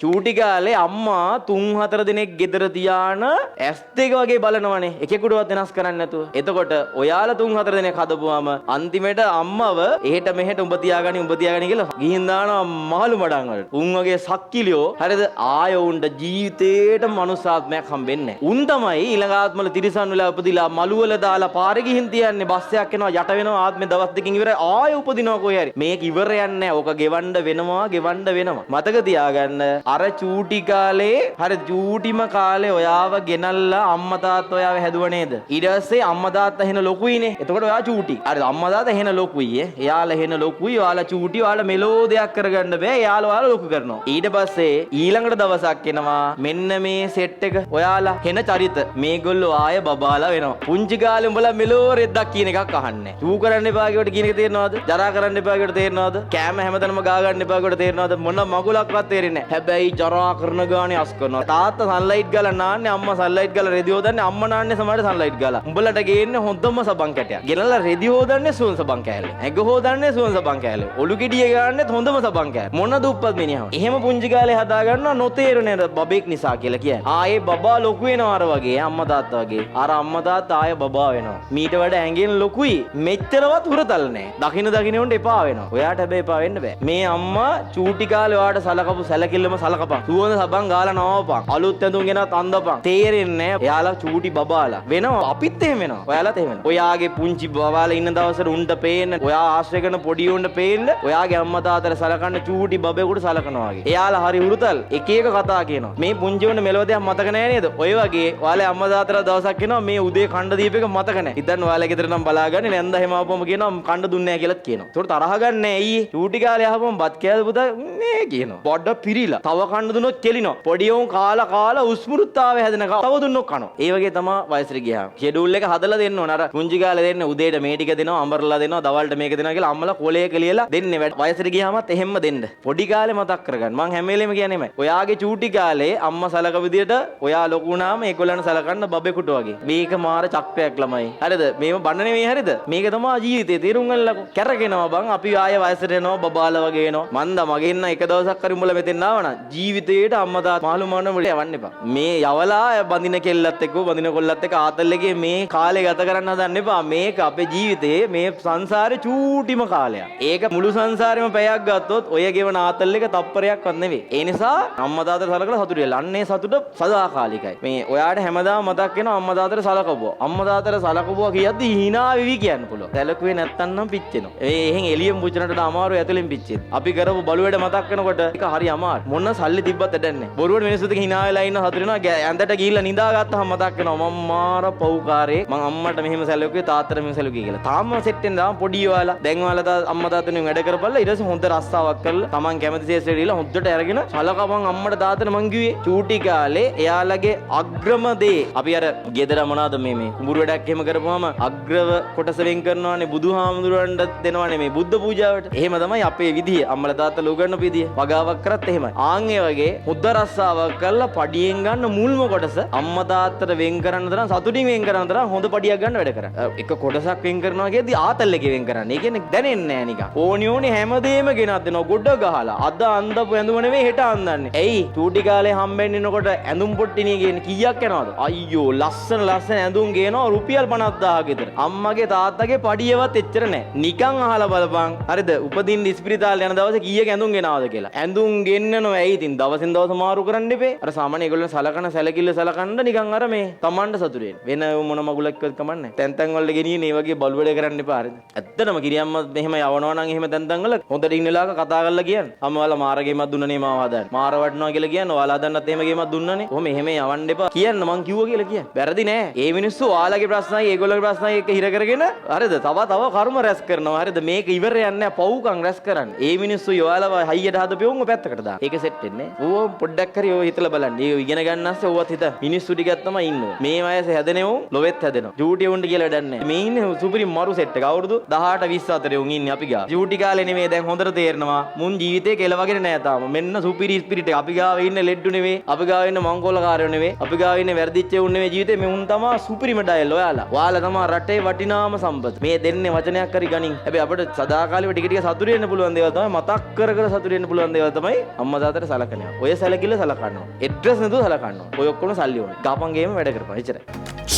චූටි කාලේ අම්මා 3-4 දිනක් ගෙදර තියාන ඇස් දෙක වගේ බලනවනේ. එකෙකුටවත් වෙනස් කරන්නේ නැතුව. එතකොට ඔයාලා 3-4 දිනක් හදපුවාම අන්තිමට අම්මව එහෙට මෙහෙට උඹ තියාගනි කියලා ගිහින් දානවා මහලු මඩන් වලට. උන් වගේ සක්කිලියෝ හරිද ආය උන්ට ජීවිතේටම මනුස්සාත්මයක් හම්බෙන්නේ නැහැ. උන් තමයි ඊළඟ ආත්මවල තිරිසන් වෙලා උපදිලා මළුවල දාලා පාරේ ගිහින් තියන්නේ බස් එකක් එනවා යට වෙනවා ආත්මේ දවස් දෙකකින් ඉවරයි ආය උපදිනවා කොහේ හරි. මේක ඉවරයක් නැහැ. ඕක ගෙවන්න වෙනවා. මතක තියාගන්න අර චූටි කාලේ හරි චූටිම කාලේ ඔයාව ගෙනල්ලා අම්මා තාත්තා ඔයාව හැදුව නේද? ඊට පස්සේ අම්මා තාත්තා එහෙන ලොකුයිනේ. එතකොට ඔයා චූටි. හරි අම්මා තාත්තා එහෙන ලොකුයි. එයාලා එහෙන ලොකුයි. ඔයාලා චූටි. ඔයාලා මෙලෝ දෙයක් කරගන්න බෑ. එයාලා ලොකු කරනවා. ඊට පස්සේ ඊළඟට දවසක් එනවා මෙන්න මේ සෙට් එක ඔයාලා හෙන චරිත මේගොල්ලෝ ආය බබාලා වෙනවා. පුංචි කාලේ උඹලා මෙලෝ රෙද්දක් කියන එකක් අහන්නේ. චූ කරන්න එපා කියවට කියන එක තේරෙනවද? ජරා කරන්න එපා කියවට තේරෙනවද? කෑම හැමතැනම ගා ගන්න එපා කියවට තේරෙනවද? මොන මගුලක්වත් තේරෙන්නේ නැහැ. හැබැයි ජරා කරන ගානේ අස් කරනවා. තාත්තා සන්ලයිට් ගාලා නාන්නේ අම්මා සන්ලයිට් ගාලා රෙදි හොදන්නේ අම්මා නාන්නේ සමහරට සන්ලයිට් ගාලා. උඹලට ගේන්නේ හොඳම සබන් කැටයක්. ගෙනල්ලා රෙදි හොදන්නේ සුවන් සබන් කෑල්ල. ඇඟ හොදන්නේ සුවන් සබන් කෑල්ල. ඔලු ගෙඩිය ගන්නෙත් හොඳම සබන් කෑල්ල. මොන දුප්පත් මිනිහම. එහෙම පුංචි කාලේ හදා ගන්නවා නොතේරුනේ බබෙක් නිසා කියලා කියන්නේ. ආයේ බබා ලොකු වෙනවා අර වගේ අම්මා තාත්තා වගේ. අර අම්මා තාත්තා ආයේ බබා වෙනවා. මීට වඩා ඇඟෙන් ලොකුයි. මෙච්චරවත් හුරතල් නැහැ. දකින්න උන්ට එපා වෙනවා. ඔයාට හැබැයි එපා වෙන්න බෑ. මේ අම්මා චූටි කාලේ ඔයාට සලකපු සැලකිල්ලම සලකපන්. සුවඳ සබන් ගාලා නවපන්. අලුත් ඇඳුම් ගෙනත් අඳපන්. තේරෙන්නේ නැහැ. එයාලා චූටි බබාලා වෙනවා. අපිත් එහෙම වෙනවා. ඔයාලත් එහෙම වෙනවා. ඔයාගේ පුංචි බබාලා ඉන්න දවසට උන්ට පේන්න. ඔයා ආශ්‍රය කරන පොඩි උන්ට පේන්න. ඔයාගේ අම්මා තාත්තට සලකන්න චූටි බබෙකුට සලකනවා වගේ. එයාලා හරි හුරුතල් එක එක කතා කියනවා. මේ පුංචි උන්ට මෙලව දෙයක් මතක නැහැ නේද? ඔය වගේ ඔයාලේ අම්මා තාත්තලා දවසක් එනවා මේ උදේ කණ්ඩ දීප එක මතක නැහැ. හිතන්න ඔයාලා ගෙදර නම් බලාගන්නේ නැන්ද එහෙම ආපුවම කියනවා කණ්ඩ දුන්නේ නැහැ කියලාත් කියනවා. ඒකට තරහ ගන්න නැහැ අයියේ. චූටි කාලේ ආපුවම බත් කෑද පුතා මේ කියනවා. පොඩ පිරිලා. තව කණ්ඩ දුන්නොත් කෙලිනවා. පොඩි උන් කාලා උස්මෘත්තාවේ හැදෙනවා. තව දුන්නොත් කනවා. ඒ වගේ තමයි වයසට ගියාම. ෂෙඩියුල් එක හදලා දෙන්න ඕන. අර පුංචි කාලේ දෙන්න උදේට මේ ටික දෙනවා, අඹරලා දෙනවා, දවල්ට මේක දෙනවා කියලා අම්මලා කොලයක ලියලා දෙන්නේ. වයසට ගියාමත් එහෙම්ම දෙන්න. පොඩි කාලේ මතක් කරගන්න. මං හැම වෙලේම කියන්නේමයි. ඔයාගේ චූටි කාලේ අම්මා සලක විදියට ඔයා ලොකු වුණාම ඒගොල්ලන් සලකන්න බබෙකුට වගේ. මේක මාර චක්‍රයක් ළමයි. හරිද? මේව බන්න නෙමෙයි හරිද? මේක තමයි ජීවිතේ. තේරුම් ගන්නලකෝ. කැරගෙනවා බං. අපි ආයෙ වයසට එනවා බබාලා වගේ එනවා. මන්ද මගෙන් නම් එක දවසක් හරි උඹලා මෙතෙන් ආවනම් ජීවිතේට අම්මා තාත්තා මාළු මාන වලට යවන්න එපා. මේ යවලා බඳින කෙල්ලත් එක්ක බඳින කොල්ලත් එක්ක ආතල් එකේ මේ කාලේ ගත කරන්න හදන්න එපා. මේක අපේ ජීවිතේ මේ සංසාරේ චූටිම කාලයක්. ඒක මුළු සංසාරෙම පැයක් ගත්තොත් ඔය ගෙවන ආතල් එක තප්පරයක්වත් නෙවෙයි. ඒ නිසා අම්මා තාත්තට සලකලා සතුටු වෙලා. අන්නේ සතුට සදාකාලිකයි. මේ ඔයාට හැමදාම මතක් වෙනවා අම්මා තාත්තට සලකපුවා. අම්මා තාත්තට සලකපුවා කියද්දි hina වෙවි කියන්න පුළුවන්. සැලකුවේ නැත්තම් නම් පිච්චෙනවා. එහෙන් එළියෙන් පුච්චනට අමාරු ඇතුලෙන් පිච්චෙත්. අපි කරපු බලුවැඩ මතක් වෙනකොට ඒක හරි අමාරු. මොන සල්ලි තිබ්බත් වැඩන්නේ. බොරුවට මිනිස්සුත් hina වෙලා ඉන්න සතුටු වෙනවා. ඇඳට ගිහිල්ලා නිදාගත්තාම මතක් වෙනවා මම මාර පව්කාරේ. මං අම්මට මෙහෙම සැලකුවේ තාත්තට මෙහෙම සැලකුවේ කියලා. තාම සෙට් වෙන දාම පොඩි ඔයාලා දැන් ඔයාලා අම්මා තාත්තෙන් වැඩ කරපළා ඊට පස්සේ හොඳ රස්සාවක් කරලා Taman කැමති සේසෙට දීලා හොද්දට අරගෙන සලකපන් අම්මට තාත්තට මං කිව්වේ චූටි කාලේ එයාලගේ අග්‍රම දේ අපි අර ගෙදර මොනවාද මේ කුඹුරු වැඩක් එහෙම කරපුවාම අග්‍රව කොටස වෙන් කරනවානේ බුදුහාමුදුරන්ට දෙනවානේ මේ බුද්ධ පූජාවට. එහෙම තමයි අපේ විදිය. අම්මලා තාත්තලා උගන්වපු විදිය. වගාවක් කරත් එහෙමයි. ආන් ඒ වගේ හොද්ද රස්සාවක් කරලා පඩියෙන් ගන්න මුල්ම කොටස අම්මා තාත්තට වෙන් කරන්න තරම් සතුටින් වෙන් කරන්න තරම් හොඳ පඩියක් ගන්න වැඩ කරා. එක කොටසක් වෙන් කරනවා කියද්දි ආතල් එකේ වෙන් කරන්නේ. ඒ කියන්නේ දැනෙන්නේ නැහැ නිකන්. ඕනි හැමදේම ගෙනත් දෙනවා ගොඩ ගහලා. අද අඳපු ඇඳුම නෙවෙයි හෙට අඳන්නේ. එයි චූටි කාලේ හම්බෙන්න ඉන්නකොට ඇඳුම් පොට්ටිනිය කියන්නේ කීයක් යනවද? අයියෝ ලස්සන ඇඳුම් ගේනවා රුපියල් 50000 ගෙදර. අම්මගේ තාත්තගේ පඩියවත් එච්චර නැහැ. නිකන් අහලා බලපන්. හරිද? උපදින්න ඉස්පිරිතාලේ යන දවසේ කීයක් ඇඳුම් ගෙනවද කියලා. ඇඳුම් ගෙන්නනවා. ඇයි ඉතින් දවසින් දවස මාරු කරන්න එපේ. අර සාමාන්‍ය ඒගොල්ලෝ සලකන සැලකිල්ල සලකන්න නිකන් අර මේ Tamanට සතුටු වෙන. වෙන මොන මගුලක්වත් කමන්නේ. තැන් තැන් වල ගෙනියන මේ වගේ බලුවැඩ කරන්න එපා. හරිද? ඇත්තටම කිරියම්ම මෙහෙම යවනවා නම් එහෙම තැන් තැන් වල හොඳට ඉන්නලාක කතා කරලා කියන්න. අම්මවල මාරගේමක් දුන්නනේ මාව හදන්න. මාර වටනවා කියලා කියන්න. ඔයාලා හදන්නත් එහෙම ගේමක් දුන්නනේ. කොහොම එහෙම යවන්න එපා. කියන්න මං කිව්වා කියලා කියන්න. වැරදි නෑ. ඒ මිනිස්සු ඔයාලගේ ප්‍රශ්නයි ඒගොල්ලෝගේ ප්‍රශ්නයි එක හිර කරගෙන හරිද? තව කර්ම රැස් කරනවා. හරිද? මේක ඉවරයක් නෑ. පව්කම් රැස් කරන්න. ඒ මිනිස්සු ඔයාලව හයියට හදපෙවුම පැත්තකට දාන්න. ඒක සෙට් වෙන්නේ නෑ. ඕව පොඩ්ඩක් හරි ඔය හිතලා බලන්න. ඒ ඉගෙන ගන්න ඇස්සේ ඕවත් හිත. මිනිස්සු ටිකක් තමයි ඉන්නේ. මේ වයසේ හැදෙනවෝ ලොවෙත් හැදෙනවා. ජූටි උන්ට කියලා වැඩක් නෑ. මේ ඉන්නේ සුපිරි මරු සෙට් එක. අවුරුදු 18 20 අතරේ උන් ඉන්නේ අපි ගා. ජූටි කාලේ නෙමෙයි දැන් හොඳට තේරෙනවා. මුන් ජීවිතේ කෙලවගෙන නෑ තාම. මෙන්න සුපිරි ස්පිරිට් එක. අපි ගාව ඉන්නේ ලෙඩ්ඩු නෙවෙයි. අපි ගාව ඉන්නේ මංකොල්ලකාරයෝ නෙවෙයි. අපි ගාව ඉන්නේ වැරදිච්ච උන් නෙවෙයි ජීවිතේ. මේ උන් තමයි සුපිරිම ඩයල් ඔයාලා. ඔයාලා තමයි රටේ වටිනාම සම්පත. මේ දෙන්නේ වචනයක් හරි ගනින්. හැබැයි අපිට සදාකාලික ටික ටික සතුටු වෙන්න පුළුවන් දේවල් තමයි මතක් කර සතුටු වෙන්න පුළුවන් දේවල් තමයි අම්මා තාත්තට සලකනවා. ඔය සැලකිල්ල සලකනවා. ඇඩ්‍රස් නැතුව සලකනවා. ඔය ඔක්කොම සල්ලි ඕන. ගාපන් ගේම වැඩ කරපන්. එච්චරයි.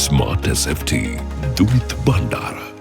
Smart SFT Dumith Bandara